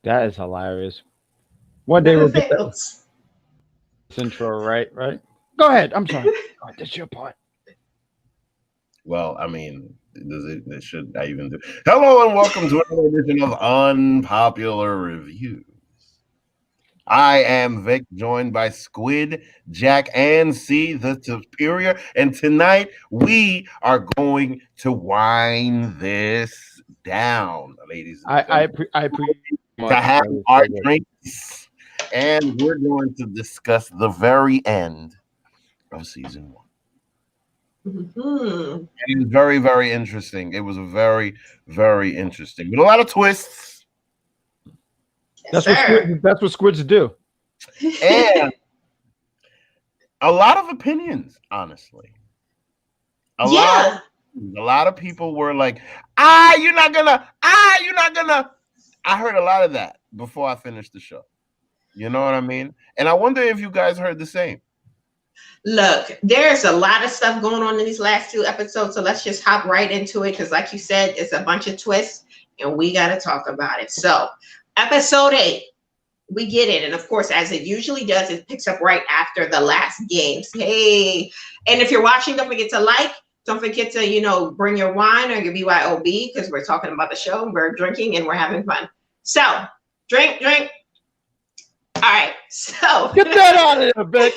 That is hilarious. One day Never we'll get that fails. intro right. Right. Go ahead. I'm sorry. Go ahead. That's your part. Well, I mean, it should I even do? Hello and welcome to another edition of Unpopular Reviews. I am Vic, joined by Squid, Jack, and C, the Superior. And tonight we are going to wind this down, ladies and gentlemen, I appreciate to much. have That is our so good. drinks. And we're going to discuss the very end of season one. Mhm. It was very, very interesting. It was very, very interesting with a lot of twists Yes, sir. That's what squids do. and a lot of opinions. Honestly, a lot of Yeah. a lot of people were like, you're not gonna." I heard a lot of that before I finished the show. You know what I mean? And I wonder if you guys heard the same. Look, there's a lot of stuff going on in these last two episodes, so let's just hop right into it because, like you said, it's a bunch of twists, and we got to talk about it. So, episode 8, we get it, and of course, as it usually does, it picks up right after the last games. Hey, and if you're watching, don't forget to like. Don't forget to bring your wine or your BYOB because we're talking about the show. We're drinking and we're having fun. So, drink. All right. So. Get that out of there, Vic.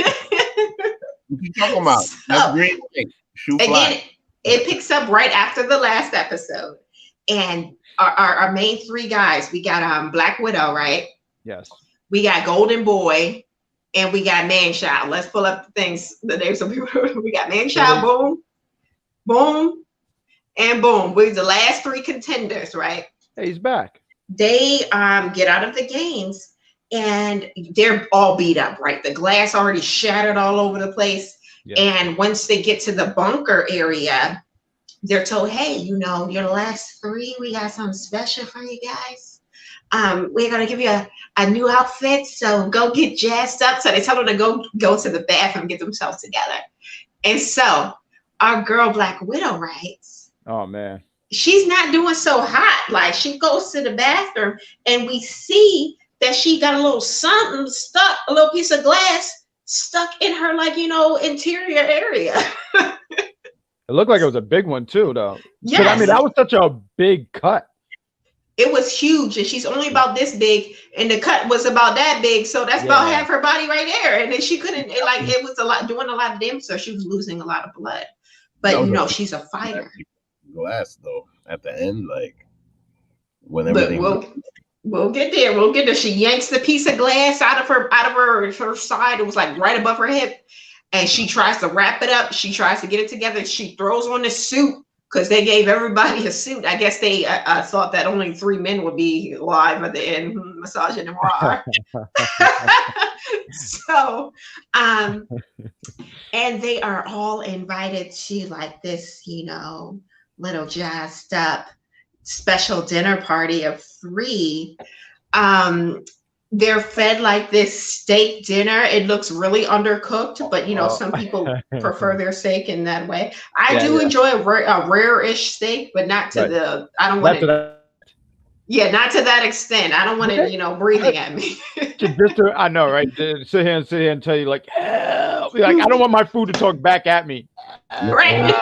What you talking about? That's green light. Shoe fly. Again, it picks up right after the last episode. And our main three guys, we got Black Widow, right? Yes. We got Golden Boy, and we got Man Child. Let's pull up the things, the names of people. We got Man Child, boom, boom, and boom. We're the last three contenders, right? Hey, he's back. They get out of the games and they're all beat up, right? The glass already shattered all over the place. Yes. And once they get to the bunker area, they're told, hey, you're the last three. We got something special for you guys. We're going to give you a new outfit. So go get jazzed up. So they tell them to go to the bathroom, get themselves together. And so our girl Black Widow writes, Oh man. she's not doing so hot. Like she goes to the bathroom and we see that she got a little something stuck, a little piece of glass stuck in her, interior area. It looked like it was a big one too, though. Yes. I mean, that was such a big cut. It was huge, and she's only about this big, and the cut was about that big, so that's about half her body right there. And then she couldn't, it was doing a lot of damage, so she was losing a lot of blood. But she's a fighter. Glass though, at the end, like when everything. We'll get there. We'll get there. She yanks the piece of glass out of her side. It was like right above her hip, and she tries to wrap it up. She tries to get it together. She throws on the suit. Because they gave everybody a suit. I guess they thought that only 3 men would be live at the end, massaging them raw. So, and they are all invited to this, little jazzed up special dinner party of 3. They're fed like this steak dinner. It looks really undercooked, but some people prefer their steak in that way. I do enjoy a rare-ish steak, but not to the. I don't want it. Yeah, not to that extent. I don't want it, breathing at me. I know, right? Sit here and tell you help. Like I don't want my food to talk back at me. Right?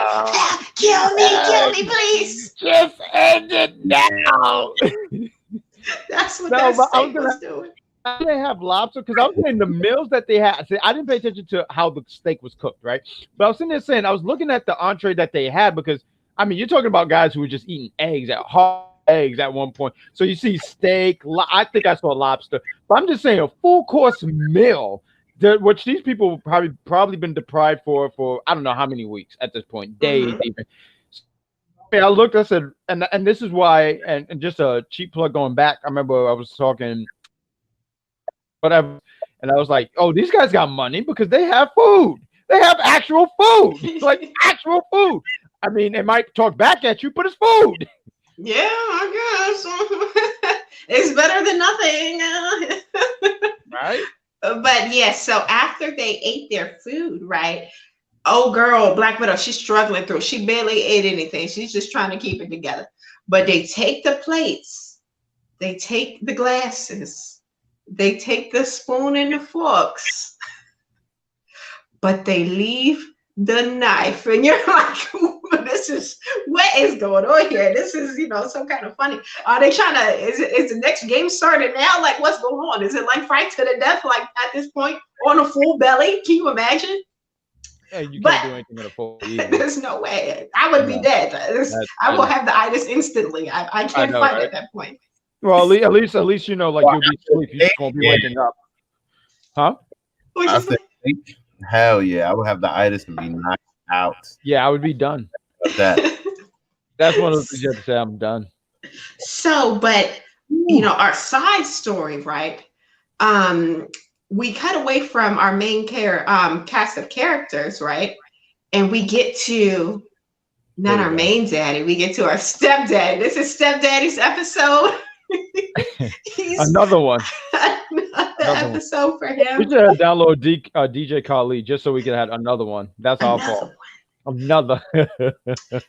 Kill me, please. Just end it now. That's what that steak was doing. I didn't have lobster because I was saying the meals that they had. See, I didn't pay attention to how the steak was cooked, right? But I was sitting there saying I was looking at the entree that they had because I mean you're talking about guys who were just eating hard eggs at one point. So you see steak. I think I saw lobster, but I'm just saying a full course meal, which these people probably been deprived for I don't know how many weeks at this point, days even. I looked, I said, and this is why, and just a cheap plug going back. I remember I was talking whatever. And I was like, oh, these guys got money because they have food. They have actual food, like actual food. I mean, they might talk back at you, but it's food. Yeah, I guess. It's better than nothing. Right? But yes, so after they ate their food, right? Oh, girl, Black Widow, she's struggling through. She barely ate anything. She's just trying to keep it together. But they take the plates, they take the glasses, they take the spoon and the forks, but they leave the knife. And you're like, what is going on here? This is, some kind of funny. Are they trying to, is the next game started now? Like, what's going on? Is it like fight to the death, like at this point on a full belly? Can you imagine? Yeah, you can't do anything in a full belly. There's no way. I would be dead. I will have the itis instantly. I can't fight right? At that point. Well, at least you'll be asleep. You just won't be waking up. Huh? I said, hell yeah, I would have the itis and be knocked out. Yeah, I would be done. That's one of the things you have to say. I'm done. So, but our side story, right? We cut away from our main cast of characters, right? And we get to not our main daddy. We get to our stepdaddy. This is stepdaddy's episode. Another one. Another episode for him. We should download DJ Khaled just so we can have another one. That's our fault. Another.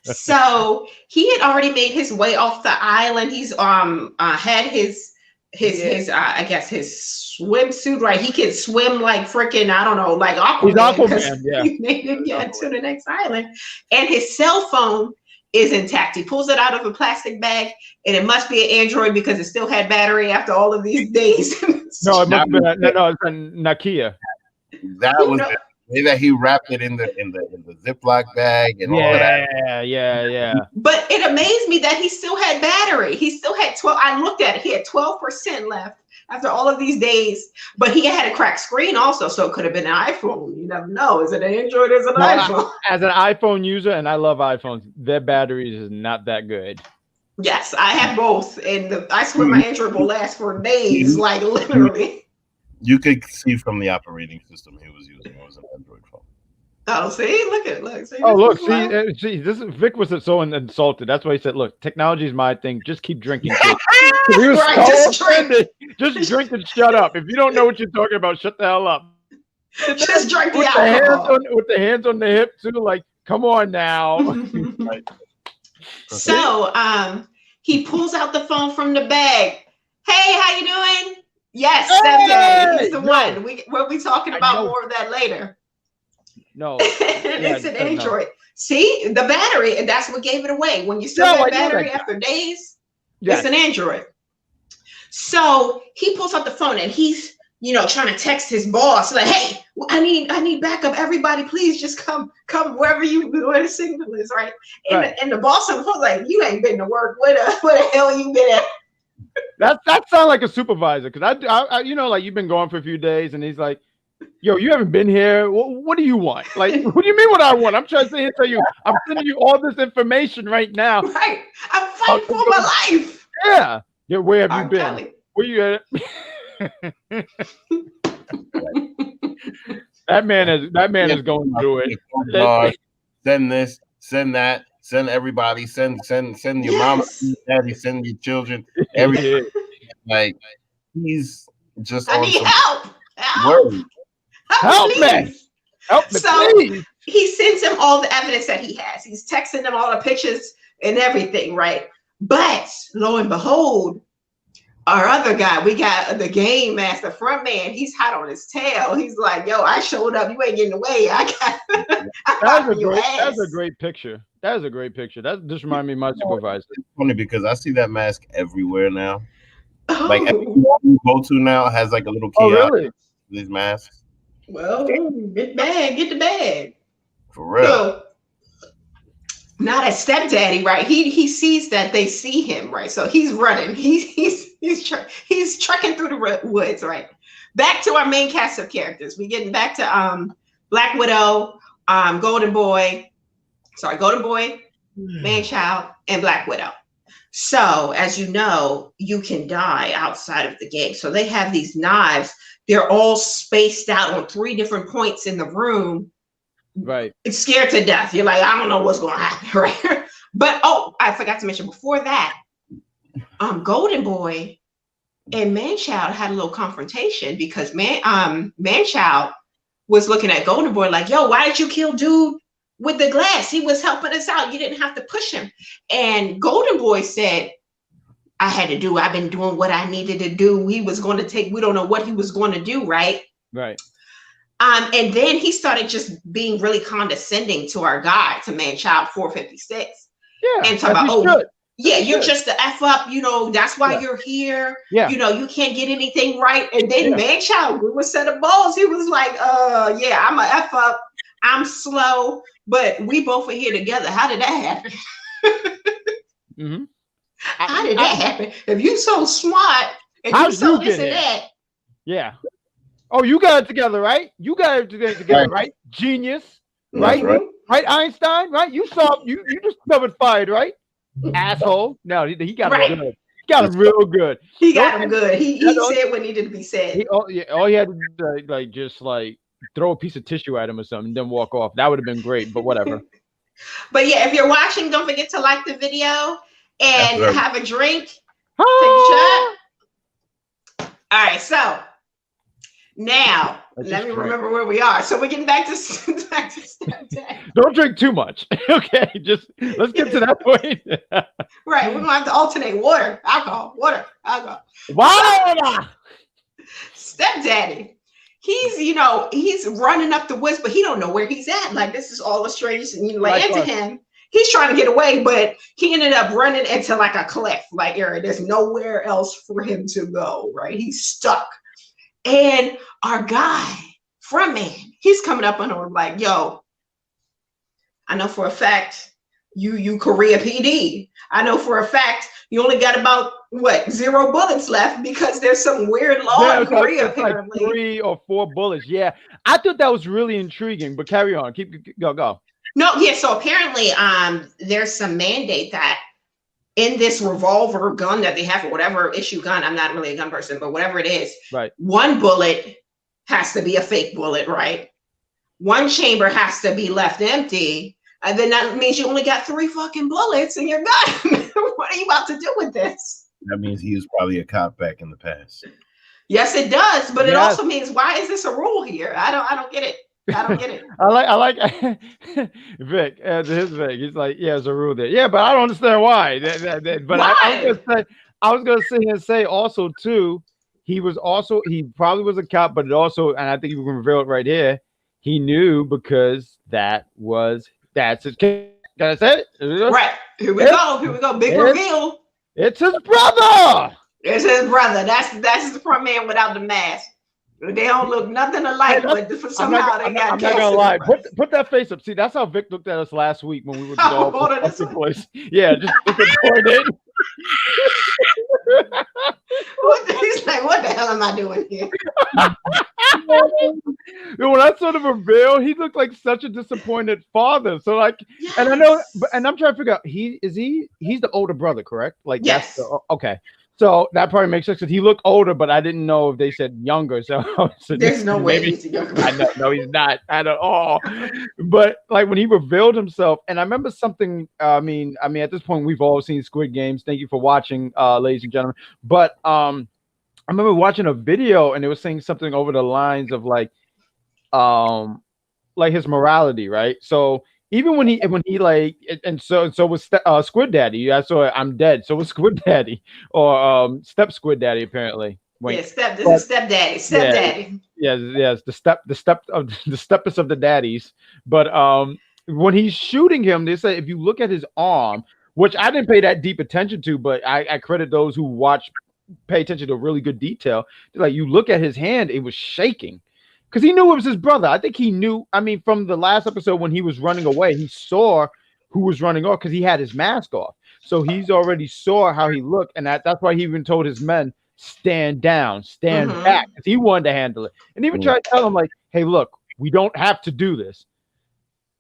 So he had already made his way off the island. He's had his I guess his swimsuit, right? He can swim like freaking, I don't know, like Aquaman. Yeah. He made it to the next island. And his cell phone is intact. He pulls it out of a plastic bag, and it must be an Android because it still had battery after all of these days. No, it must have been it's a Nokia. That was the way that he wrapped it in the Ziploc bag and all of that. Yeah. But it amazed me that he still had battery. He still had 12. I looked at it. He had 12% left after all of these days. But he had a cracked screen also, so it could have been an iPhone. You never know. Is it an Android or is it an iPhone? As an iPhone user, and I love iPhones, their batteries is not that good. Yes, I have both, and I swear my Android will last for days, like literally. You could see from the operating system he was using. It was an Android phone. Oh, see, look. See, see, this is Vic was so insulted. That's why he said, "Look, technology is my thing. Just keep drinking." He was just drink and shut up. If you don't know what you're talking about, shut the hell up. Just drink the alcohol. With the hands on the hip too. Like, come on now. So, he pulls out the phone from the bag. Hey, how you doing? Yes, stepdad. He's the one. We'll be talking about more of that later. No, it's an Android. No. See the battery, and that's what gave it away. When you still have battery after days, it's an Android. So he pulls out the phone and he's trying to text his boss like, "Hey, I need backup. Everybody, please just come where the signal is, right?" And the boss on the phone like, "You ain't been to work. Where the hell you been at?" That sounds like a supervisor because I like you've been gone for a few days and he's like, yo, you haven't been here. What do you want? Like, what do you mean what I want? I'm trying to sit here and tell you, I'm sending you all this information right now. Right. I'm fighting for my life. Yeah. Where have you been? Where you at? That man is going through it. Send this, send that. Send everybody, send your mama, your daddy, send your children, everything. Like he's just I need help. Help me. So please. He sends him all the evidence that he has. He's texting them all the pictures and everything, right? But lo and behold, our other guy, we got the game master, front man. He's hot on his tail. He's like, "Yo, I showed up. You ain't getting away. That's a great picture. That is a great picture. That just reminded me of my supervisor. It's funny because I see that mask everywhere now. Like every mall you go to now has like a little kiosk. Oh, really? These masks. Well, get the bag. For real. So, now that stepdaddy, right? He sees that they see him, right? So he's running. He's trekking through the woods, right? Back to our main cast of characters. We're getting back to Black Widow, Golden Boy, Man-Child, and Black Widow. So, as you know, you can die outside of the game. So they have these knives. They're all spaced out on 3 different points in the room. Right. It's scared to death. You're like, I don't know what's going to happen, right? But I forgot to mention before that, Golden Boy and Manchild had a little confrontation because Manchild was looking at Golden Boy like, yo, why did you kill dude with the glass? He was helping us out. You didn't have to push him. And Golden Boy said, I've been doing what I needed to do. We don't know what he was going to do, right? Right. And then he started just being really condescending to our guy, to Manchild 456. Yeah. And talking about, you're just the F up, that's why you're here. Yeah. You can't get anything right. And then Manchild grew a set of balls. He was like, I'm a F up. I'm slow, but we both are here together. How did that happen? Mm-hmm. How did that happen? If you so smart and you so this and that. Yeah. Oh, you got it together, right? You got it together, right? Genius, right? Right. Right, Einstein, right? You just covered fired, right? Asshole. No, he got him good. He got him real good. He got him good. He said what needed to be said. All he had to do, just throw a piece of tissue at him or something, and then walk off. That would have been great, but whatever. But yeah, if you're watching, don't forget to like the video and have a drink. Take a shot. All right, so now let me remember where we are. So we're getting back to stepdad. Don't drink too much. Okay, just let's get to that point. Right, we're gonna have to alternate water, alcohol. Water. Stepdaddy. He's running up the woods, but he don't know where he's at. Like, this is all a strange land to him. He's trying to get away, but he ended up running into like a cliff, like area. There's nowhere else for him to go, right? He's stuck. And our guy, Frontman, he's coming up on him like, yo, I know for a fact you Korea PD. I know for a fact you only got about 0 bullets left because there's some weird law in Korea apparently. Like 3 or 4 bullets. Yeah, I thought that was really intriguing. But carry on. Go. No, yeah. So apparently, there's some mandate that in this revolver gun that they have, or whatever issue gun. I'm not really a gun person, but whatever it is, right? 1 bullet has to be a fake bullet, right? 1 chamber has to be left empty. And then that means you only got 3 fucking bullets in your gun. What are you about to do with this? That means he was probably a cop back in the past. Yes, it does. But it also means, why is this a rule here? I don't get it. I don't get it. I like Vic. His Vic. He's like, yeah, there's a rule there. Yeah, but I don't understand why. But why? I was gonna sit here and say also too. He probably was a cop, but it also, and I think you can reveal it right here. He knew because that's his kid. Can I say it? Right. Here we go. Big reveal. It's his brother. It's his brother. That's the front man without the mask. They don't look nothing alike, but somehow they got. I'm not gonna lie. Put that face up. See, that's how Vic looked at us last week when we were the boys. Yeah, just look at the He's like, what the hell am I doing here? When I saw the reveal, he looked like such a disappointed father. So yes. And I know, and I'm trying to figure out, he's the older brother, correct? Like, yes. Okay. So that probably makes sense because he looked older, but I didn't know if they said younger. So there's no way he's younger. No, he's not at all. But like when he revealed himself, and I remember something. I mean, at this point, we've all seen Squid Games. Thank you for watching, ladies and gentlemen. But I remember watching a video, and it was saying something over the lines of like his morality, right? So. Even when he like, and so was Squid Daddy. I saw I'm dead. So was Squid Daddy or Step Squid Daddy apparently. Wait, This is Stepdaddy. Stepdaddy. Yes. The steppest of the daddies. But when he's shooting him, they say if you look at his arm, which I didn't pay that deep attention to, but I credit those who pay attention to really good detail. Like you look at his hand, it was shaking. Because he knew it was his brother. I think he knew. I mean, from the last episode when he was running away, he saw who was running off because he had his mask off. So he's already saw how he looked. And that's why he even told his men, stand down, stand back. Because he wanted to handle it. And even tried to tell him, like, hey, look, we don't have to do this.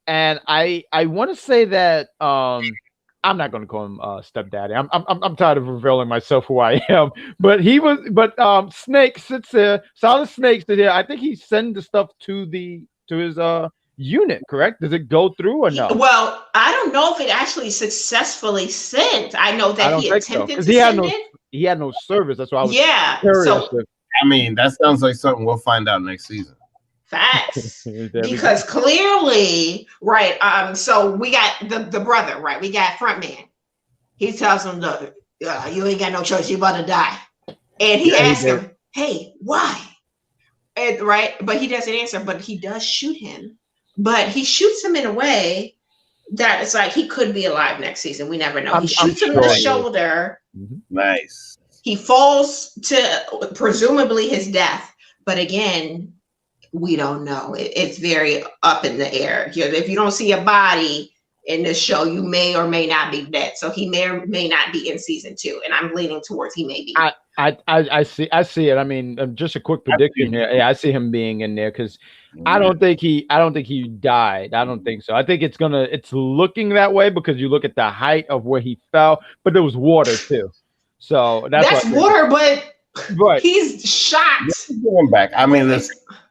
And I want to say that I I'm not going to call him stepdaddy. I'm tired of revealing myself who I am. But he was. But Snake sits there. Solid Snake sits there. I think he sends the stuff to his unit. Correct? Does it go through or no? Well, I don't know if it actually successfully sent. I know I that don't he think so attempted because to send it. he had no service. That's why I was Yeah. curious. So I mean, that sounds like something we'll find out next season. facts. Because clearly, right, so we got the brother, right? We got front man. He tells him, look, you ain't got no choice, you about to die. And he asks him, hey, why? And right, but he doesn't answer, but he does shoot him. But he shoots him in a way that it's like he could be alive next season. We never know. He shoots him in the shoulder. Nice. He falls to presumably his death. But again, we don't know. It's very up in the air. If you don't see a body in this show, you may or may not be dead. So he may or may not be in season 2. And I'm leaning towards he may be. I see it. I mean, just a quick prediction here. Yeah, I see him being in there because I don't think he died. I don't think so. I think it's looking that way because you look at the height of where he fell, but there was water too. So that's water, but right. He's shot. Going back. I mean,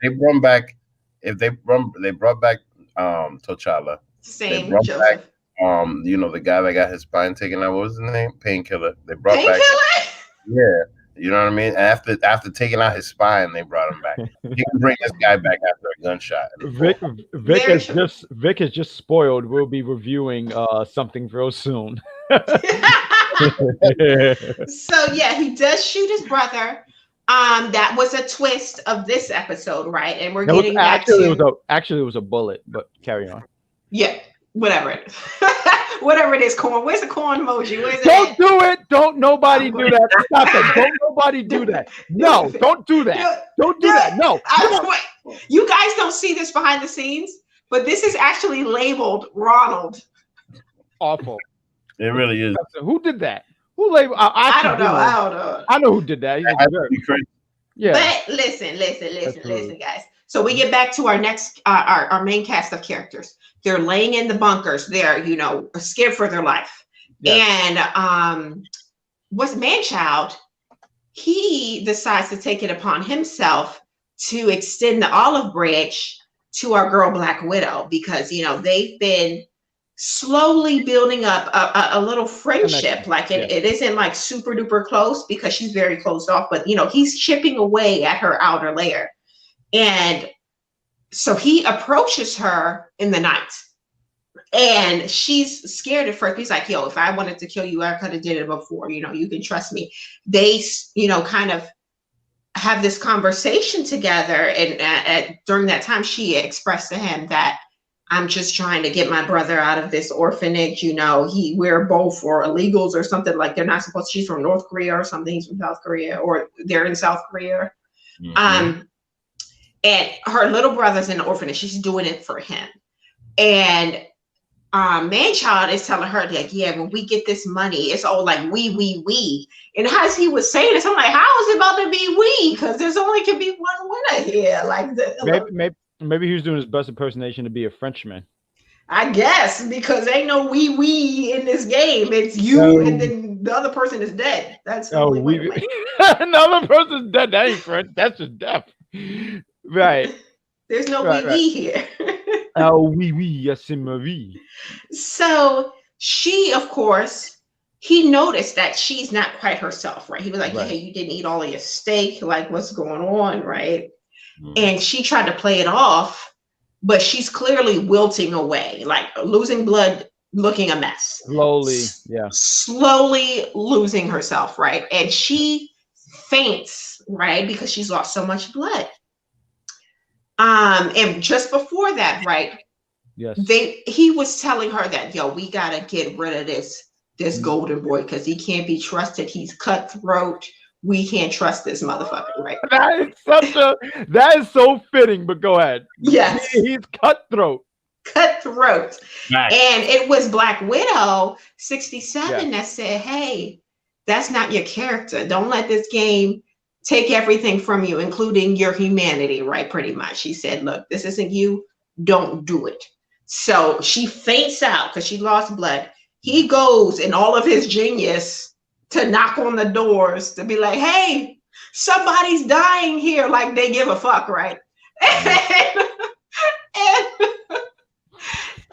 they brought back they brought back T'Challa. Same. They brought back the guy that got his spine taken out. What was his name? Painkiller. They brought back. Yeah. You know what I mean? After taking out his spine, they brought him back. You can bring this guy back after a gunshot. Vic has just spoiled. We'll be reviewing something real soon. So yeah, he does shoot his brother. That was a twist of this episode, right? And we're getting back to actually it was a bullet, but carry on. Yeah, whatever it is. Whatever it is, corn. Where's the corn emoji? Where's Don't do it. Don't nobody do that. Stop it. Don't nobody do that. No, don't do that. Don't do that. No. You guys don't see this behind the scenes, but this is actually labeled Ronald. Awful. It really is. Who did that? Who labeled? I don't know. I know who did that. Yeah. But listen, guys. So we get back to our next, our main cast of characters. They're laying in the bunkers. They're, scared for their life. Yes. And what's Manchild? He decides to take it upon himself to extend the olive branch to our girl Black Widow because, they've been slowly building up a little friendship. Like it isn't like super duper close because she's very closed off, but, he's chipping away at her outer layer. And so he approaches her in the night and she's scared at first. He's like, yo, if I wanted to kill you, I could have did it before. You can trust me. They, kind of have this conversation together. And during that time, she expressed to him that I'm just trying to get my brother out of this orphanage. We're both for illegals or something. Like they're not supposed to. She's from North Korea or something. He's from South Korea or they're in South Korea. Mm-hmm. And her little brother's in the orphanage. She's doing it for him. And Manchild is telling her, like, yeah, when we get this money, it's all like we. And as he was saying this, I'm like, how is it about to be we? Because there's only can be one winner here. Like, maybe he was doing his best impersonation to be a Frenchman. I guess, because ain't no we in this game. It's you, and then the other person is dead. That's the only way. Another person's dead. That ain't French. That's just death. Right. There's no we here. Oh, oui, yes, c'est ma vie. So she, of course, he noticed that she's not quite herself, right? He was like, hey, you didn't eat all of your steak. Like, what's going on, right? Mm. And she tried to play it off, but she's clearly wilting away, like losing blood, looking a mess. Slowly losing herself, right? And she faints, right? Because she's lost so much blood. And just before that, right? Yes. He was telling her that, yo, we gotta get rid of this golden boy because he can't be trusted. He's cutthroat. We can't trust this motherfucker, right? That is so fitting, but go ahead. Yes. He's cutthroat. Nice. And it was Black Widow 67 that said, hey, that's not your character. Don't let this game take everything from you, including your humanity, right? Pretty much. She said, look, this isn't you. Don't do it. So she faints out because she lost blood. he goes in all of his genius to knock on the doors to be like, hey, somebody's dying here. Like they give a fuck, right?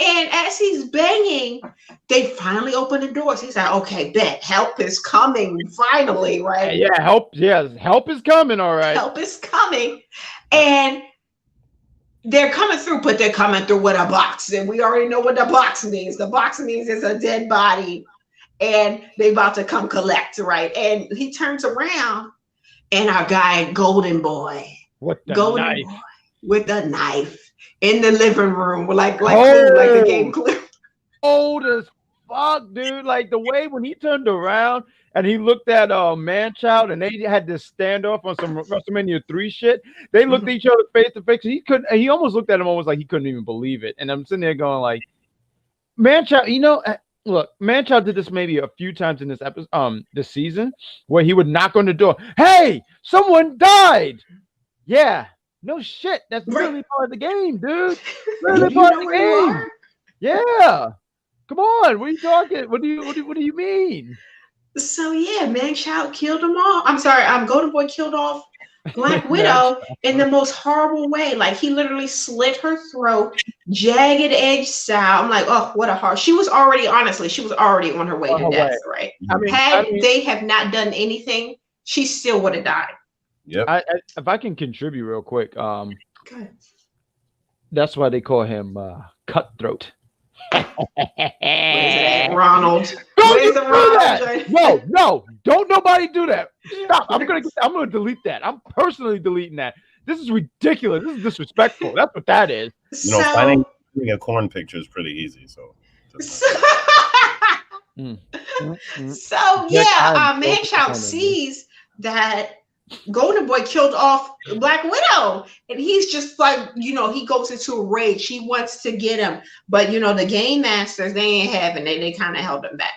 And as he's banging, they finally open the doors. He's like, okay, bet help is coming finally, right? Yeah, help is coming, all right. Help is coming. And they're coming through, but they're coming through with a box. And we already know what the box means. The box means it's a dead body. And they about to come collect, right? And he turns around and our guy, Golden Boy. What the Golden knife? Boy with a knife in the living room, like Clue, like the game Clue. Old as fuck, dude. Like the way when he turned around and he looked at Man-Child and they had this standoff on some WrestleMania 3 shit. They looked at each other face to face. He almost looked at him almost like he couldn't even believe it. And I'm sitting there going like, Man-Child, look, Man-Child did this maybe a few times in this episode, this season, where he would knock on the door. Hey, someone died. Yeah. No shit. That's really part of the game, dude. Really part of the game. Yeah. Come on. What are you talking? What do you mean? So yeah, Man-Child killed them all. I'm sorry, Golden Boy killed off Black Widow in the most horrible way. Like he literally slit her throat, jagged edge style. I'm like, oh, what a hard. She was already on her way to death, right? Had they have not done anything, she still would have died. Yep. If I can contribute real quick, that's why they call him Cutthroat. Ronald. No, don't nobody do that. Stop. I'm gonna delete that. I'm personally deleting that. This is ridiculous. This is disrespectful. That's what that is. Finding a corn picture is pretty easy. So Man-Child sees that Golden Boy killed off Black Widow, and he's just like, he goes into a rage. He wants to get him, but the Game Masters, they ain't having it. They kind of held him back,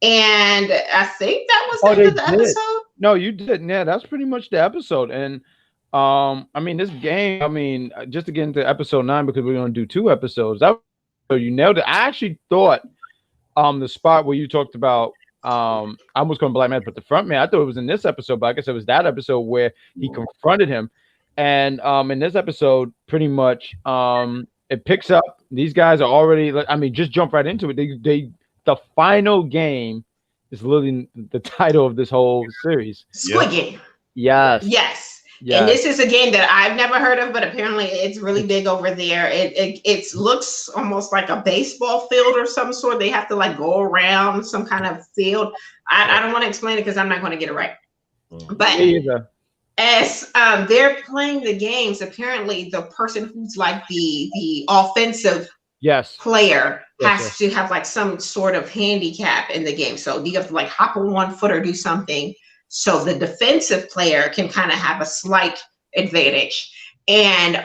and I think that was the end of the episode. No, you didn't. Yeah, that's pretty much the episode. And this game. Just to get into episode 9 because we're gonna do 2 episodes. You nailed it. I actually thought the spot where you talked about. I almost called him Black Man, but the front man, I thought it was in this episode, but I guess it was that episode where he confronted him. And in this episode, pretty much it picks up. These guys are already, just jump right into it. The final game is literally the title of this whole series. Squid Game. Yes. And this is a game that I've never heard of, but apparently it's really big over there. It looks almost like a baseball field or some sort. They have to go around some kind of field. I don't want to explain it because I'm not going to get it right. But as they're playing the games, apparently the person who's like the offensive player has to have some sort of handicap in the game. So you have to hop on one foot or do something. So the defensive player can kind of have a slight advantage. And the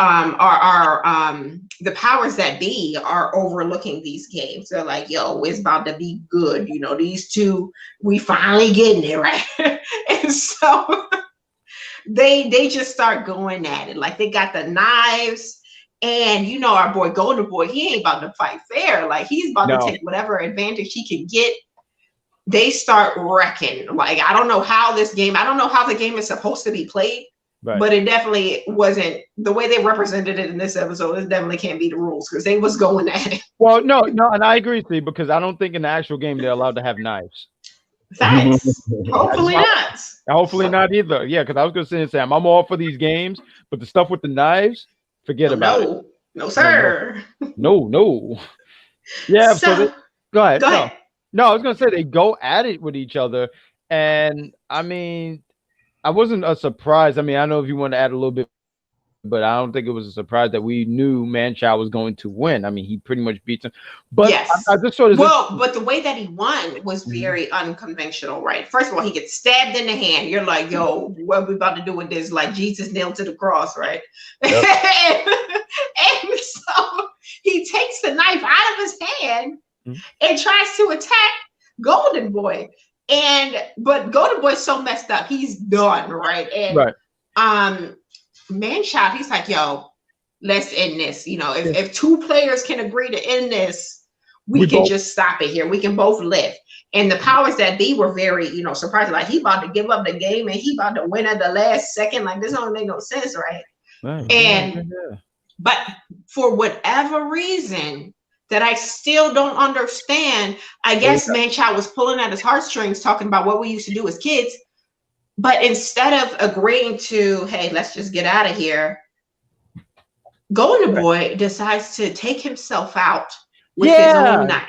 powers that be are overlooking these games. They're like, yo, it's about to be good. These two, we finally getting it, right? And so they just start going at it. They got the knives. And our boy Golden Boy, he ain't about to fight fair. He's about to take whatever advantage he can get. They start wrecking. I don't know how the game is supposed to be played, but it definitely wasn't the way they represented it in this episode. It definitely can't be the rules because they was going at it. Well, no, and I agree with you because I don't think in the actual game they're allowed to have knives. Thanks. Hopefully not. Hopefully not either. Yeah, because I was going to say the same. I'm all for these games, but the stuff with the knives, forget about it. No, sir. No. Yeah, so go ahead. No, I was going to say they go at it with each other. And, I wasn't a surprise. I know if you want to add a little bit, but I don't think it was a surprise that we knew Man-Child was going to win. He pretty much beats him. But yes. I just sort of... but the way that he won was very unconventional, right? First of all, he gets stabbed in the hand. You're like, yo, what are we about to do with this? Like Jesus nailed to the cross, right? Yep. and so he takes the knife out of his hand and tries to attack Golden Boy. But Golden Boy's so messed up, he's done, right? And Man-Child, he's like, yo, let's end this. If 2 players can agree to end this, we can just stop it here. We can both live. And the powers that be were very, surprised. Like, he about to give up the game and he about to win at the last second. Like, this don't make no sense, right? But for whatever reason that I still don't understand, I guess Manchild was pulling at his heartstrings, talking about what we used to do as kids. But instead of agreeing to, hey, let's just get out of here, Golden Boy decides to take himself out with his own knife.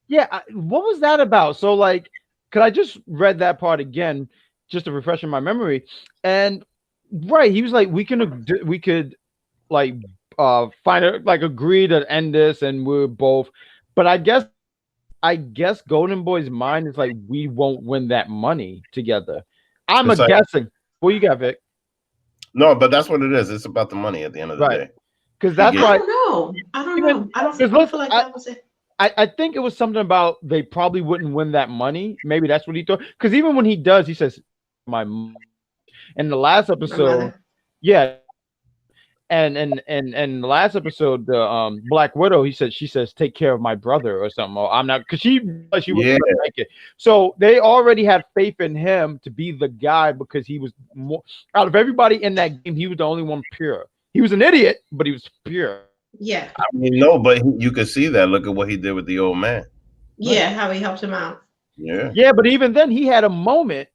Yeah, what was that about? So, like, cause I just read that part again, just to refresh in my memory, and he was like, we could like find it, like, agree to end this, and we're both. But I guess Golden Boy's mind is like, we won't win that money together. I'm guessing. What you got, Vic? No, but that's what it is. It's about the money at the end of the day. Because that's why I don't know. I don't feel like that was it. I think it was something about they probably wouldn't win that money. Maybe that's what he thought. Because even when he does, he says, "My mom." In the last episode, and the last episode, the Black Widow, she says, "Take care of my brother" or something. Or I'm not, because she was gonna make it. So they already had faith in him to be the guy, because he was more out of everybody in that game. He was the only one pure. He was an idiot, but he was pure. Yeah. I mean, no, but you could see that. Look at what he did with the old man. Yeah, how he helped him out. Yeah, but even then, he had a moment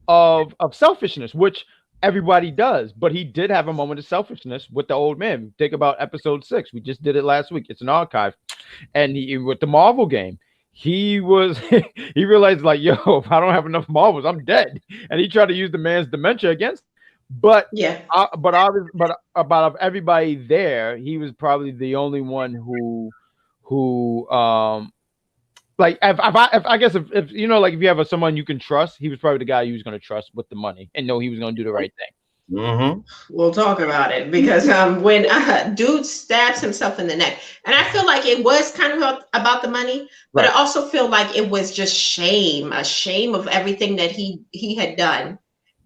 of selfishness, which everybody does. But he did have a moment of selfishness with the old man. Think about episode 6. We just did it last week. It's an archive, and with the Marvel game, he he realized, like, yo, if I don't have enough Marvels, I'm dead, and he tried to use the man's dementia against. But about everybody there, he was probably the only one who like, if I guess if you know, like, if you have someone you can trust, he was probably the guy you was going to trust with the money and know he was going to do the right thing. Mm-hmm. We'll talk about it, because when dude stabs himself in the neck, and I feel like it was kind of about the money, but I also feel like it was just a shame of everything that he had done.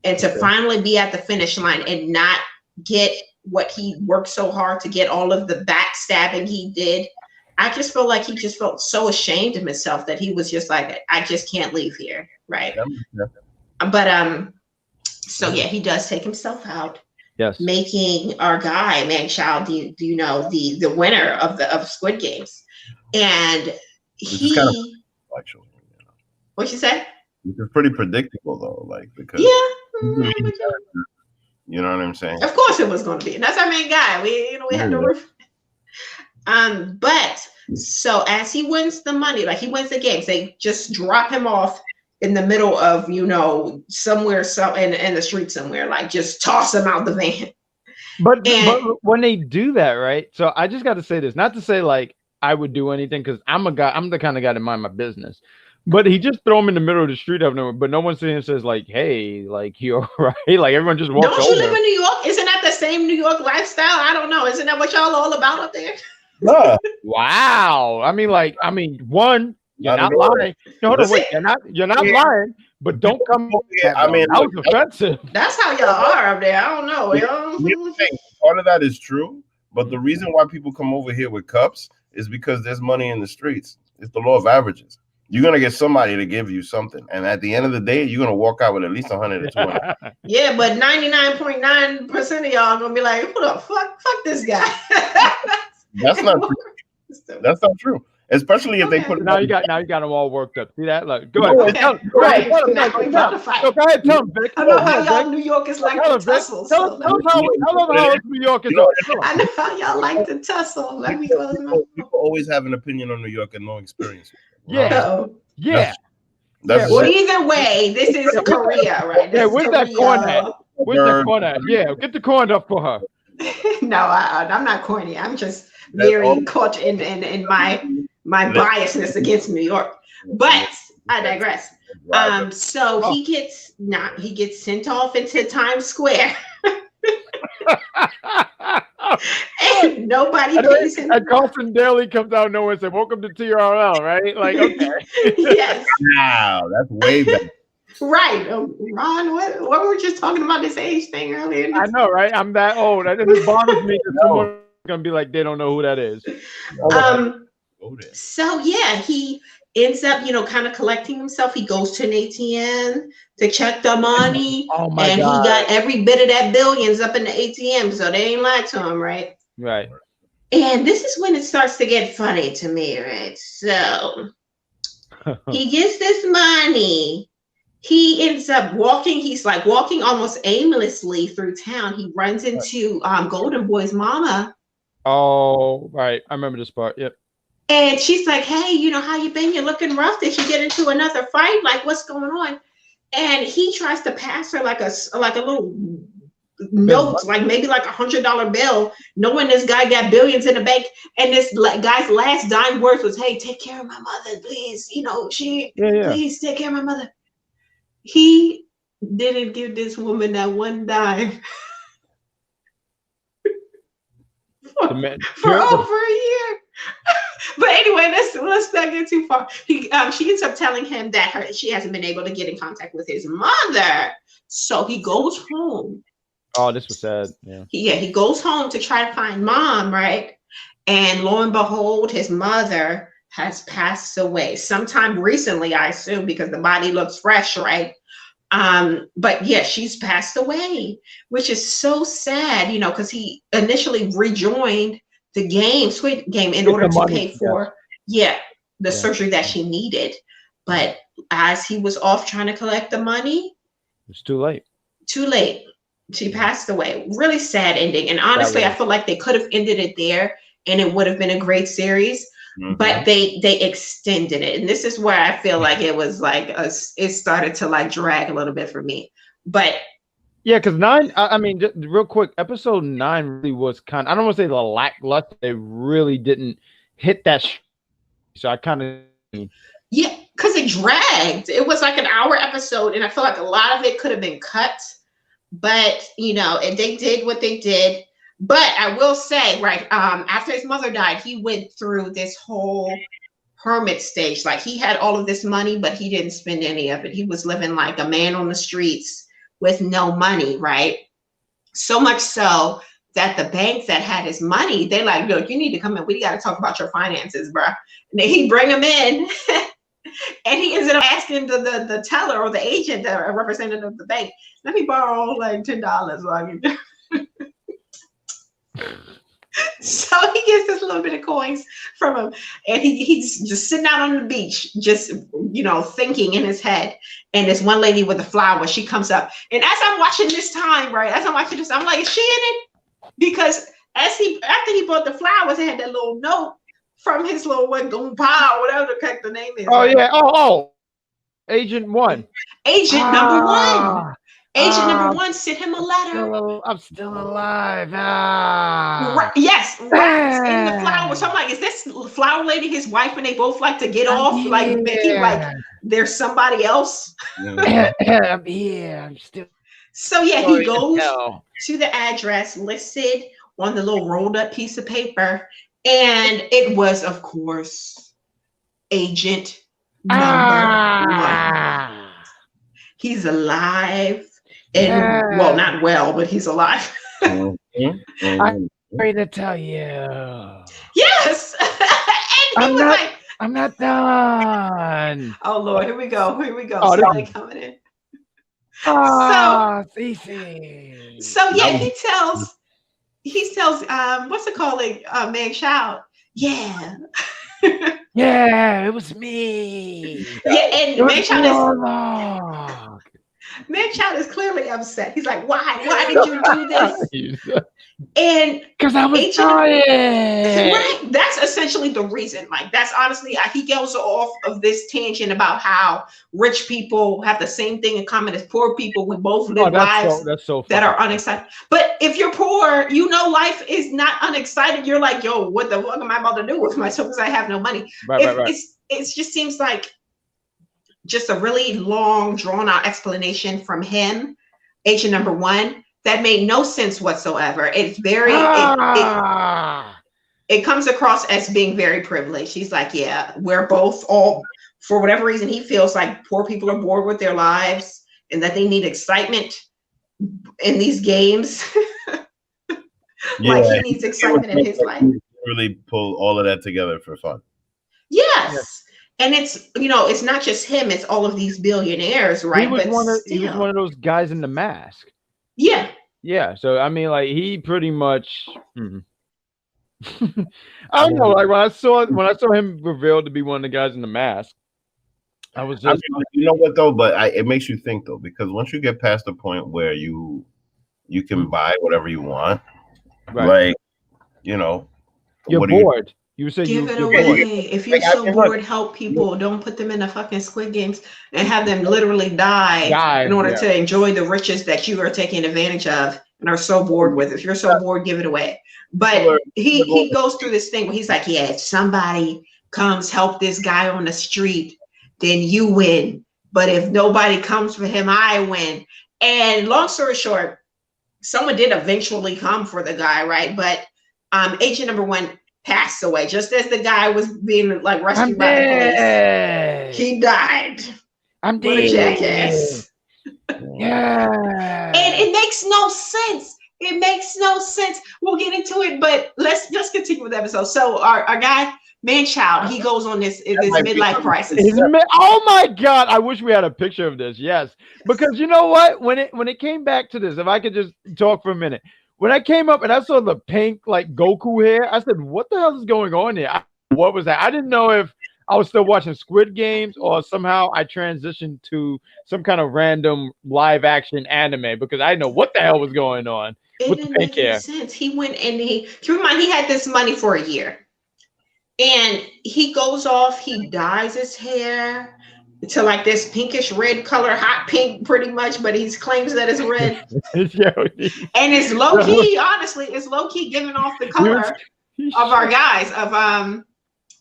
And to finally be at the finish line and not get what he worked so hard to get, all of the backstabbing he did, I just feel like he just felt so ashamed of himself that he was just like, I just can't leave here, right? Yeah. But so he does take himself out. Yes, making our guy Manchild, the winner of Squid Games, and he. Kind of, actually, what'd you say? It's pretty predictable though, like, because you know what I'm saying? Of course it was going to be. That's our main guy. We have to roof. But so as he wins the money, like, he wins the games, they just drop him off in the middle of, somewhere, in the street somewhere, like, just toss him out the van. But when they do that, right? So I just got to say this, not to say like I would do anything, because I'm the kind of guy to mind my business. But he just throw him in the middle of the street of nowhere, but no one says like, "Hey, like, you all right?" Like, everyone just walks over. Don't you live in New York? Isn't that the same New York lifestyle? I don't know. Isn't that what y'all all about up there? Yeah. Wow. I mean, one, you're not lying. No, hold on, wait. You're not lying, but don't come. I mean, that was offensive. That's how y'all are up there. I don't know. Part of that is true, but the reason why people come over here with cups is because there's money in the streets. It's the law of averages. You're going to get somebody to give you something. And at the end of the day, you're going to walk out with at least 100 or 200. Yeah, but 99.9% of y'all are going to be like, who the fuck this guy? That's not true. That's not true. Especially if they put it. Now you got them all worked up. See that? Look, go ahead. Go ahead, tell them, Vic. I know how y'all New Yorkers like to tussle. Tell them how New York is. I know how y'all like to tussle. Let me close my mouth. People always have an opinion on New York and no experience. Yeah. Well, either way, this is Korea, right? Where's that corn at? Where's that corn at? Yeah, get the corn up for her. No, I'm not corny. I'm just very caught in my biasness against New York. But I digress. So he gets sent off into Times Square. And nobody pays him. And Carlton Daly comes out of nowhere and says, "Welcome to TRL," right? Like, okay. Yes. Wow, that's way better. Right. Ron, what were we just talking about this age thing earlier? I know, right? I'm that old. It just bothers me that someone's gonna be like, they don't know who that is. Oh, there. So yeah, he ends up, kind of collecting himself. He goes to an ATM to check the money, Oh my and God. he got every bit of that billions up in the ATM, so they ain't lied to him, right? Right. And this is when it starts to get funny to me, right? So he gets this money. He ends up walking. He's like walking almost aimlessly through town. He runs into Golden Boy's mama. Oh, right. I remember this part. Yep. And she's like, hey, how you been? You're looking rough. Did you get into another fight? Like, what's going on? And he tries to pass her like a little note, like maybe like $100 bill, knowing this guy got billions in the bank. And this guy's last dying words was, hey, take care of my mother, please. Please take care of my mother. He didn't give this woman that one dime for over a year. But anyway, let's not get too far. She ends up telling him that she hasn't been able to get in contact with his mother. So he goes home. Oh, this was sad. Yeah. He goes home to try to find mom, right? And lo and behold, his mother has passed away sometime recently, I assume, because the body looks fresh, right? But yeah, she's passed away, which is so sad, because he initially rejoined the Squid Game, in order to pay for the surgery that she needed. But as he was off trying to collect the money, it's too late. She passed away. Really sad ending. And honestly, I feel like they could have ended it there and it would have been a great series. Mm-hmm. But they extended it, and this is where I feel like it was like it started to like drag a little bit for me. But yeah, because 9, I mean, just real quick, episode 9 really was kind of, I don't want to say the lackluster. They really didn't hit that. So I kind of because it dragged. It was like an hour episode, and I feel like a lot of it could have been cut. But and they did what they did. But I will say, right, after his mother died, he went through this whole hermit stage. Like, he had all of this money, but he didn't spend any of it. He was living like a man on the streets with no money, right? So much so that the bank that had his money, they like, look, you need to come in. We got to talk about your finances, bro. And then he bring him in. And he ended up asking the teller or the agent, the representative of the bank, let me borrow like $10 while you do. So he gets this little bit of coins from him, and he's just sitting out on the beach, just thinking in his head. And this one lady with the flower, she comes up, and as I'm watching this, I'm like, is she in it? Because after he bought the flowers, it had that little note from his little Goompa, whatever the name is. Oh yeah. Oh, Agent 1. Agent number 1. Agent number 1 sent him a letter. I'm still alive. Right, yes, right in the flower. So I'm like, is this flower lady his wife, and they both like to get off, like making like there's somebody else? I'm here. I'm still. So yeah, he goes to the address listed on the little rolled up piece of paper, and it was, of course, Agent number 1. He's alive. And well, not well, but he's alive. I'm ready to tell you. Yes. And I'm not done. Oh Lord, here we go. Oh, somebody coming in. Cece. So yeah, he tells what's it called, Man Child? Yeah. Yeah, it was me. Yeah, and Man Child is clearly upset. He's like, why did you do this? And because I was trying. Right. That's essentially the reason. Like, that's honestly, he goes off of this tangent about how rich people have the same thing in common as poor people. We both live lives that are unexciting. But if you're poor, life is not unexciting. You're like, yo, what the fuck am I about to do with myself because I have no money? Right. It just seems like just a really long, drawn out explanation from him, Agent number 1. That made no sense whatsoever. It's very, it comes across as being very privileged. He's like, yeah, we're both all, for whatever reason, he feels like poor people are bored with their lives and that they need excitement in these games. Like he needs excitement in his life. Really pull all of that together for fun. Yes. And it's, it's not just him, it's all of these billionaires, right? He was one of those guys in the mask. Yeah. Yeah. So I mean, like he pretty much. I don't know. Like when I saw him revealed to be one of the guys in the mask, I was just. You know what though? But it makes you think though, because once you get past the point where you can buy whatever you want, right. like you're bored. You said give it you're away. bored. If you're so bored, help people. Don't put them in the fucking Squid Games and have them literally die in order to enjoy the riches that you are taking advantage of and are so bored with. If you're so bored, give it away. But he goes through this thing where he's like, yeah, if somebody comes help this guy on the street, then you win. But if nobody comes for him, I win. And long story short, someone did eventually come for the guy, right? But agent number one passed away just as the guy was being like rescued by the police. He died. I'm dead. What a jackass. Yeah. And it makes no sense. It makes no sense. We'll get into it, but let's continue with the episode. So our guy, man-child, he goes on this midlife crisis. Oh my God. I wish we had a picture of this. Yes. Because you know what? When it came back to this, if I could just talk for a minute. When I came up and I saw the pink like Goku hair, I said, what the hell is going on here? What was that? I didn't know if I was still watching Squid Games or somehow I transitioned to some kind of random live action anime because I didn't know what the hell was going on with the pink hair. Sense. He went and keep in mind, he had this money for a year. And he goes off, he dyes his hair to like this pinkish red color, hot pink pretty much, but he claims that it's red. And it's low key, honestly, it's low key giving off the color of our guys, of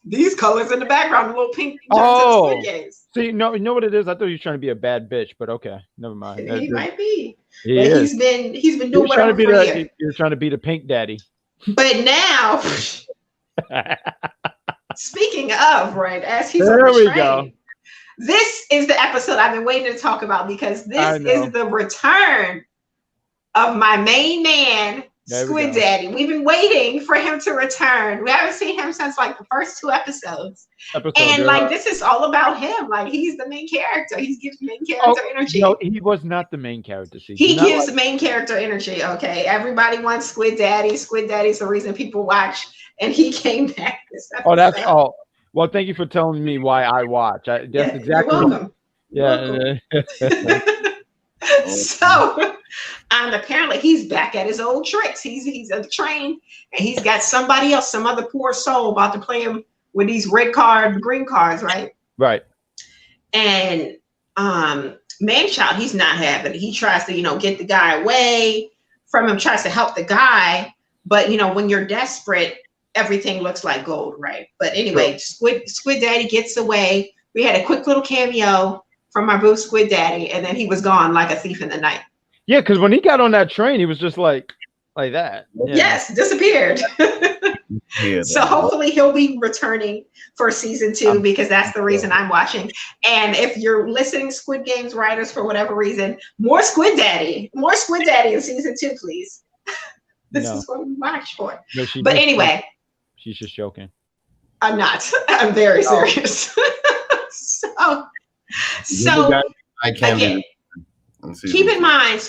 these colors in the background, the little pink to the Squid Games. See, no, you know what it is? I thought he was trying to be a bad bitch, but okay, never mind. He might be. He's been doing whatever for a year. He was trying to be the pink daddy. But now, speaking of, right, as he's there on the we train, go. This is the episode I've been waiting to talk about because this is the return of my main man, Squid Daddy. We've been waiting for him to return. We haven't seen him since like the first two episodes. And like this is all about him. Like he's the main character. He gives main character energy. No, he was not the main character. He gives main character energy. Okay. Everybody wants Squid Daddy. Squid Daddy's the reason people watch. And he came back this episode. Well, thank you for telling me why I watch. That's exactly. You're welcome. Yeah. So, apparently he's back at his old tricks. He's at the train, and he's got somebody else, some other poor soul, about to play him with these red card, green cards, right? Right. And man-child, he's not having it. He tries to, get the guy away from him. Tries to help the guy, but when you're desperate, everything looks like gold, right? But anyway, Squid Daddy gets away. We had a quick little cameo from our boo Squid Daddy, and then he was gone like a thief in the night. Yeah, because when he got on that train, he was just like that. Yeah. Yes, disappeared. So hopefully he'll be returning for season 2 because that's the reason I'm watching. And if you're listening, Squid Games writers, for whatever reason, more Squid Daddy in season 2, please. This is what we watch for. No, but anyway. She's just joking. I'm not. I'm very serious. So I can't. Keep in mind,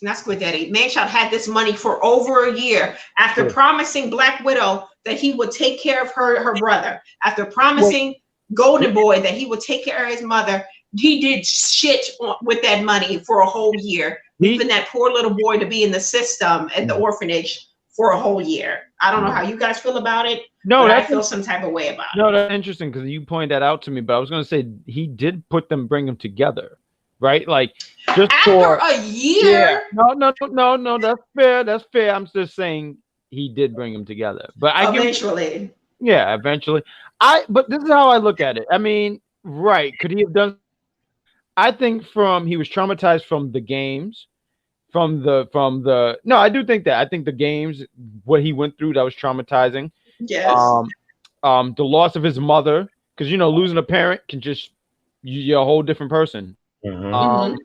not Squid Daddy, man-child had this money for over a year after promising Black Widow that he would take care of her brother. After promising Golden Boy that he would take care of his mother, he did shit with that money for a whole year, leaving that poor little boy to be in the system at the orphanage for a whole year. I don't know how you guys feel about it. No, I feel some type of way about it. No, that's interesting because you pointed that out to me. But I was going to say he did bring them together, right? Like just after a year. Yeah. No. That's fair. That's fair. I'm just saying he did bring them together. But eventually. Eventually. But this is how I look at it. I mean, right? Could he have done? I think he was traumatized from the games. I do think that. I think the games, what he went through, that was traumatizing. Yes. The loss of his mother, because losing a parent can just you're a whole different person. Mm-hmm.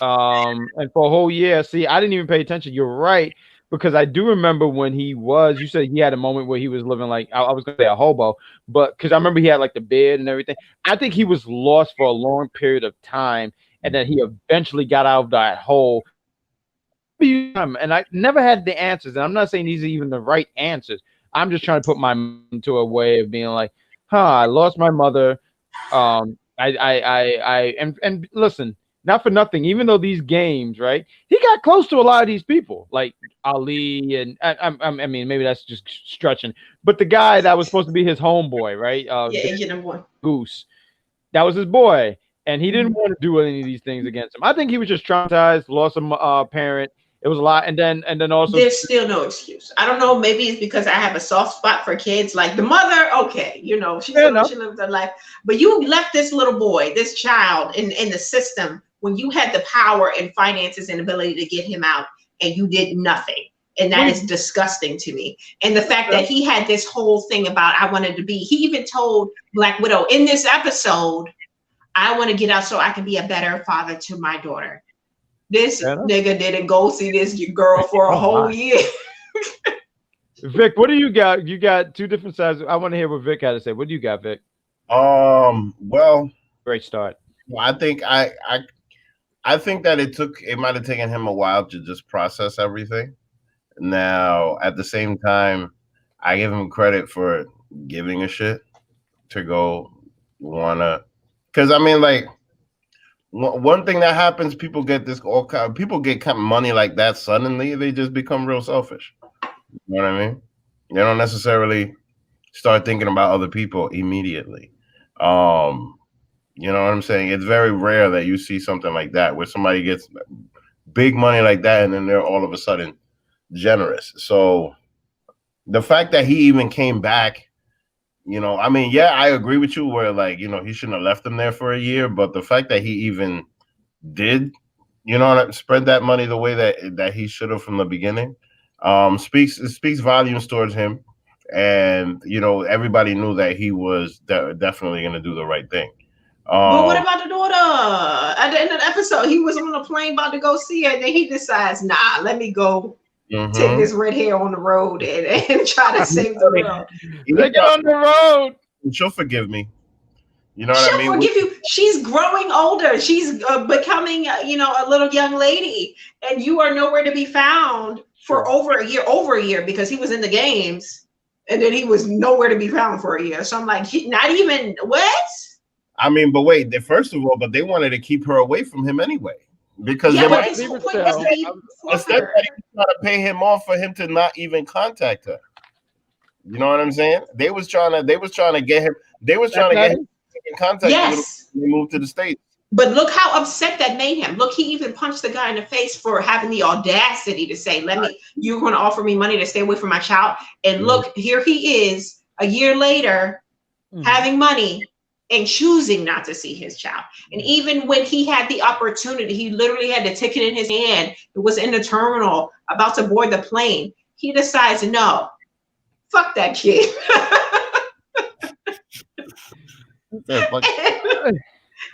And for a whole year, see, I didn't even pay attention. You're right, because I do remember when you said he had a moment where he was living like, I was going to say a hobo, but because I remember he had like the beard and everything. I think he was lost for a long period of time, and then he eventually got out of that hole. And I never had the answers, and I'm not saying these are even the right answers. I'm just trying to put my mind into a way of being like, I lost my mother. And listen, not for nothing, even though these games, right? He got close to a lot of these people, like Ali, and I mean, maybe that's just stretching, but the guy that was supposed to be his homeboy, right? Agent number one. Goose, that was his boy, and he didn't want to do any of these things against him. I think he was just traumatized, lost a parent. It was a lot, and then also there's still no excuse. I don't know. Maybe it's because I have a soft spot for kids. Like the mother, okay, she lived her life, but you left this little boy, this child, in the system when you had the power and finances and ability to get him out, and you did nothing. And that is disgusting to me. And the fact that he had this whole thing about I wanted to be. He even told Black Widow in this episode, "I want to get out so I can be a better father to my daughter." This nigga didn't go see this girl for a whole year. Vic, what do you got? You got two different sides. I want to hear what Vic had to say. What do you got, Vic? Well, great start. I think I think that it might have taken him a while to just process everything. Now, at the same time, I give him credit for giving a shit to go because I mean, like. One thing that happens, people get money like that suddenly. They just become real selfish. You know what I mean? They don't necessarily start thinking about other people immediately. You know what I'm saying? It's very rare that you see something like that where somebody gets big money like that and then they're all of a sudden generous. So the fact that he even came back, I mean, yeah, I agree with you where like, he shouldn't have left him there for a year, but the fact that he even did, spread that money the way that he should have from the beginning, speaks volumes towards him. And, everybody knew that he was definitely going to do the right thing. But what about the daughter? At the end of the episode, he was on a plane about to go see her, and then he decides, nah, let me go take this red hair on the road and try to save the world. Take it on the road. She'll forgive me. You know what I mean? She'll forgive you. She's growing older. She's becoming, a little young lady, and you are nowhere to be found for over a year because he was in the games, and then he was nowhere to be found for a year. So I'm like, not even what? I mean, but wait. First of all, but they wanted to keep her away from him anyway. Because instead he was trying to pay him off for him to not even contact her. You know what I'm saying? They was trying to get him. They was trying to get him in contact with him when he moved to the States. But look how upset that made him. Look, he even punched the guy in the face for having the audacity to say, you're going to offer me money to stay away from my child. And look, here he is a year later having money and choosing not to see his child. And even when he had the opportunity, he literally had the ticket in his hand. It was in the terminal, about to board the plane. He decides, no, fuck that kid.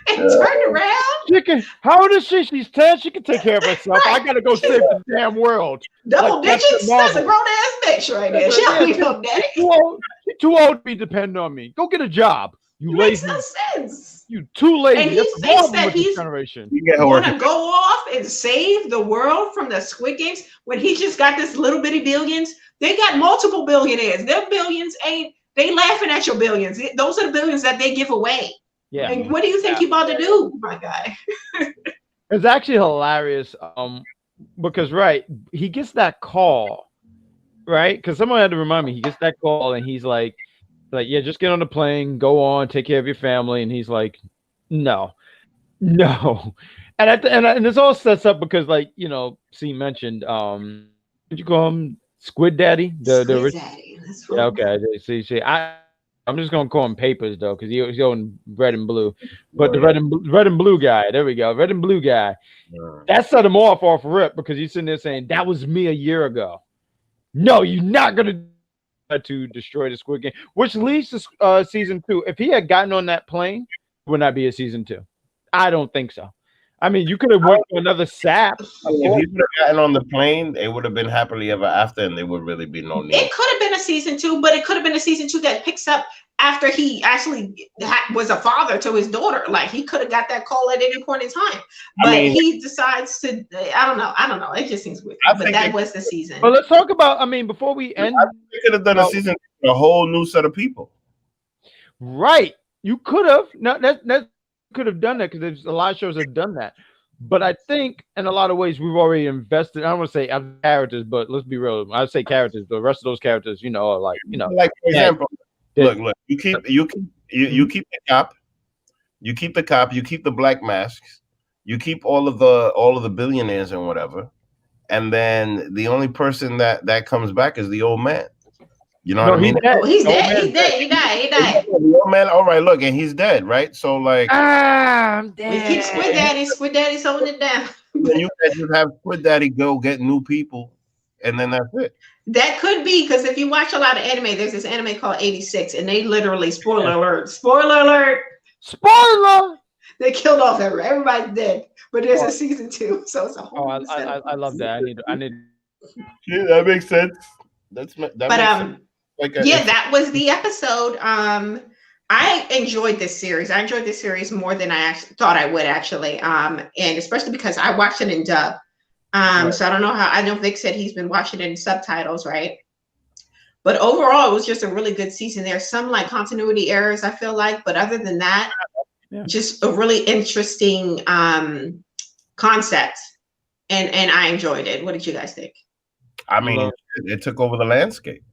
and turned around. How old is she? She's 10. She can take care of herself. I gotta go save the damn world. Double digits. That's a grown ass bitch right there. She don't need no daddy. She's too old to be dependent on me. Go get a job. You lazy. Makes no sense. You too lazy. And he thinks that he's want to go off and save the world from the Squid Games when he just got this little bitty billions. They got multiple billionaires. Their billions they laughing at your billions. Those are the billions that they give away. Yeah. And what do you think you about to do, my guy? It's actually hilarious. Because he gets that call, right? Because someone had to remind me. He gets that call and he's like, yeah, just get on the plane, go on, take care of your family. And he's like, no. And this all sets up because, C mentioned, did you call him Squid Daddy? Squid Daddy. That's right. Okay. See, I'm just gonna call him Papers though, because he's going red and blue. But the red and blue guy, there we go, red and blue guy. That set him off rip because he's sitting there saying that was me a year ago. No, you're not gonna to destroy the Squid Game, which leads to season 2. If he had gotten on that plane, would not be a season 2. I don't think so. I mean, you could have went for another sap. I mean, if he would have gotten on the plane, it would have been happily ever after, and there would really be no need. It could have been a season 2, but it could have been a season 2 that picks up after he actually was a father to his daughter. Like, he could have got that call at any point in time, but he decides to. I don't know. It just seems weird. But that was the season. Well, let's talk about. I mean, before we end, they could have done a season with a whole new set of people. Right, you could have. No, that could have done that because there's a lot of shows that have done that. But I think in a lot of ways we've already invested. I don't want to say characters, but let's be real. I'd say characters. The rest of those characters, are like, like for example, look. You keep the cop, you keep the black masks, you keep all of the billionaires and whatever, and then the only person that comes back is the old man. You know what I mean? He's dead. He died. The old man. All right, look, and he's dead, right? So like, I'm dead. We keep Squid Daddy. Squid Daddy's holding it down. Then you guys just have Squid Daddy go get new people, and then that's it. That could be because if you watch a lot of anime, there's this anime called 86, and they literally spoiler alert. They killed off everybody's dead, but there's a season 2, so it's a whole. I love that. I need. Yeah, that makes sense. Makes sense. That was the episode. I enjoyed this series. I enjoyed this series more than I actually thought I would actually. And especially because I watched it in dub. Right. So I don't know how. I know Vic said he's been watching it in subtitles, right? But overall, it was just a really good season. There's some like continuity errors, I feel like, but other than that, just a really interesting concept, and I enjoyed it. What did you guys think? I mean, it took over the landscape.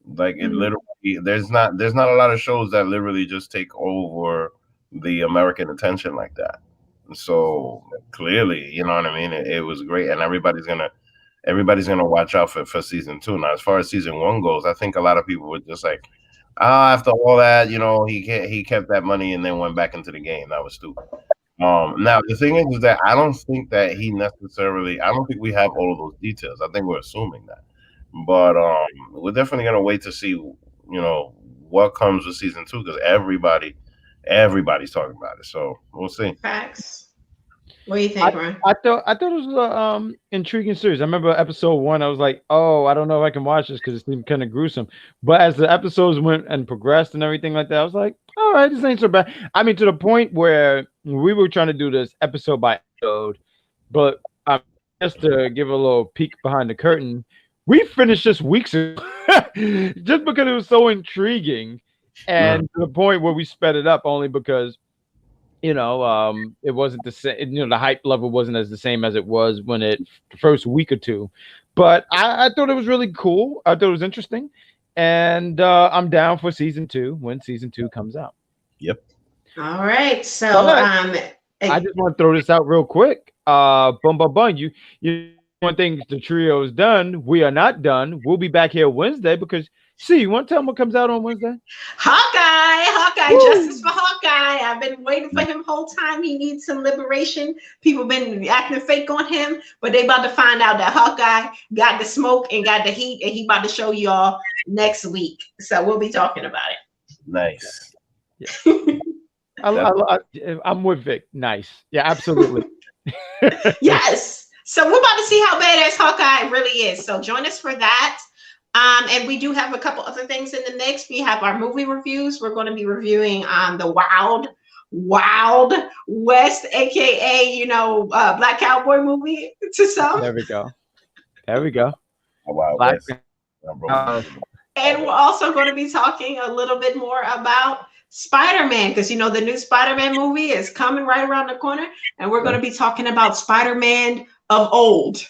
Like it literally, there's not a lot of shows that literally just take over the American attention like that. So clearly, you know what I mean. It was great, and everybody's gonna watch out for season 2. Now, as far as season 1 goes, I think a lot of people were just like, after all that, he kept that money and then went back into the game. That was stupid. Now the thing is that I don't think that he necessarily. I don't think we have all of those details. I think we're assuming that. But we're definitely gonna wait to see, what comes with season 2 because everybody's talking about it. So we'll see. Facts. What do you think, Ron? I thought it was an intriguing series. I remember episode 1. I was like, I don't know if I can watch this because it seemed kind of gruesome. But as the episodes went and progressed and everything like that, I was like, all right, this ain't so bad. I mean, to the point where we were trying to do this episode by episode, but just to give a little peek behind the curtain. We finished this weeks ago just because it was so intriguing and to the point where we sped it up only because, it wasn't the same, the hype level wasn't the same as it was when the first week or two. But I thought it was really cool. I thought it was interesting. And I'm down for season 2 when season 2 comes out. Yep. All right. So I just want to throw this out real quick. You one thing the trio is done. We are not done. We'll be back here Wednesday because you want to tell them what comes out on Wednesday? Hawkeye, Woo! Justice for Hawkeye. I've been waiting for him whole time. He needs some liberation. People been acting fake on him, but they about to find out that Hawkeye got the smoke and got the heat, and he about to show y'all next week. So we'll be talking about it. Nice. Yeah. I'm with Vic. Nice. Yeah, absolutely. Yes. So we're about to see how badass Hawkeye really is. So join us for that. And we do have a couple other things in the mix. We have our movie reviews. We're going to be reviewing the Wild West, aka Black Cowboy movie to some. There we go. Wild West. And we're also going to be talking a little bit more about Spider-Man because the new Spider-Man movie is coming right around the corner, and we're going to be talking about Spider-Man of old.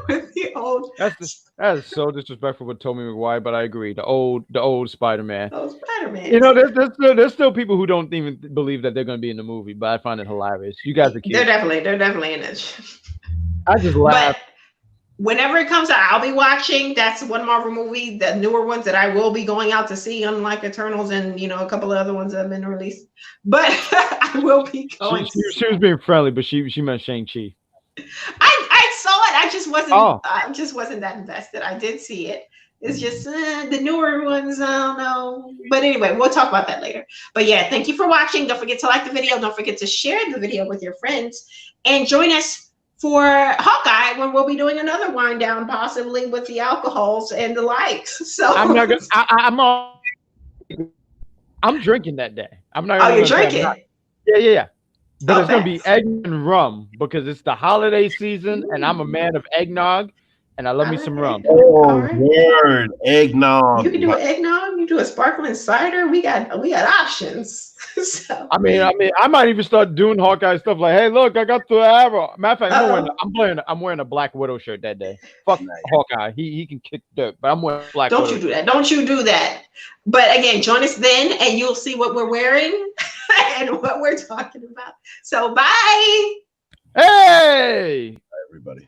With the old. That is so disrespectful with Tobey Maguire, but I agree. The old Spider-Man. Oh, Spider-Man. There's still people who don't even believe that they're going to be in the movie, but I find it hilarious. You guys are cute. They're definitely in it. I just laugh. But whenever it comes out, I'll be watching. That's one Marvel movie, the newer ones that I will be going out to see, unlike Eternals and a couple of other ones that have been released. But I will be going. She was being friendly, but she meant Shang-Chi. I saw it. I just wasn't that invested. I did see it. It's just the newer ones, I don't know. But anyway, we'll talk about that later. But yeah, thank you for watching. Don't forget to like the video. Don't forget to share the video with your friends. And join us for Hawkeye when we'll be doing another wind down, possibly with the alcohols and the likes. So I'm not gonna. I'm drinking that day. I'm not. Oh, you're drinking? Yeah. But okay. It's gonna be egg and rum because it's the holiday season, and I'm a man of eggnog, and I love me some rum. Oh, word, eggnog! You can do an eggnog. You do a sparkling cider. We got options. So. I mean, I might even start doing Hawkeye stuff like, hey, look, I got the arrow. Matter of fact, I'm wearing a Black Widow shirt that day. Fuck Hawkeye. He can kick dirt, but I'm wearing Black Widow. Don't you do that. But again, join us then and you'll see what we're wearing and what we're talking about. So bye. Hey. Bye, everybody.